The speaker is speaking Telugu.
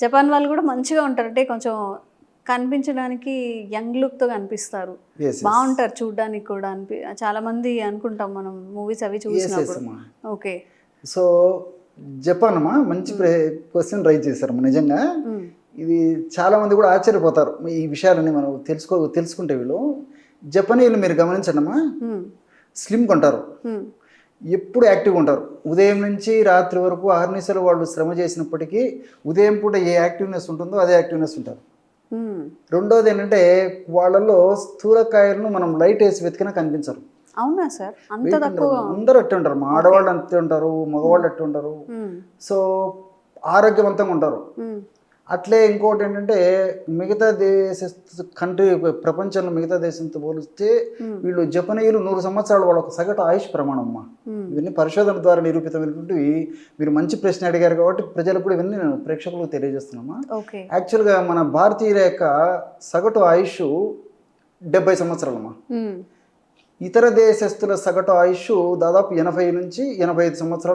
జపాన్ వాళ్ళు కూడా మంచిగా ఉంటారు, అంటే కొంచెం కనిపించడానికి యంగ్ లుక్తో కనిపిస్తారు, Yes, బాగుంటారు చూడడానికి కూడా. చాలా మంది అనుకుంటాం మనం మూవీస్ అవి చూసినప్పుడు. అమ్మా. ఓకే. సో జపాన్ అమ్మా మంచి క్వశ్చన్ రైజ్ చేశారమ్మా. నిజంగా ఇది చాలా మంది కూడా ఆశ్చర్యపోతారు ఈ విషయాలన్నీ మనం తెలుసుకుంటే. వీళ్ళు జపనీయులు మీరు గమనించండి అమ్మా, స్లిమ్గా ఉంటారు, ఎప్పుడు యాక్టివ్గా ఉంటారు. ఉదయం నుంచి రాత్రి వరకు అహర్నిశలు వాళ్ళు శ్రమ చేసినప్పటికీ ఉదయం పూట ఏ యాక్టివ్నెస్ ఉంటుందో అదే యాక్టివ్నెస్ ఉంటారు. రెండోది ఏంటంటే వాళ్ళలో స్థూలకాయలను మనం లైట్ వేసి వెతికినా కనిపించరు. అవునా సార్? అంత తక్కువ? అందరూ అట్టే ఉంటారు, మా ఆడవాళ్ళు అంతే ఉంటారు, మగవాళ్ళు అట్టే ఉంటారు. సో ఆరోగ్యవంతంగా ఉంటారు. అట్లే ఇంకోటి ఏంటంటే మిగతా కంట్రీ ప్రపంచంలో మిగతా దేశంతో పోలిస్తే వీళ్ళు జపనీయులు 100 సంవత్సరాలు వాళ్ళ ఒక సగటు ఆయుష్ ప్రమాణం అమ్మా. ఇవన్నీ పరిశోధన ద్వారా నిరూపితమైనటువంటివి. మీరు మంచి ప్రశ్న అడిగారు కాబట్టి ప్రజలకు కూడా ఇవన్నీ నేను ప్రేక్షకులకు తెలియజేస్తున్నామా. యాక్చువల్గా మన భారతీయుల యొక్క సగటు ఆయుష్ 70 సంవత్సరాలమ్మా. ఇతర దేశస్తుల సగటు ఆయుష్ దాదాపు 80 నుంచి 85 సంవత్సరాలు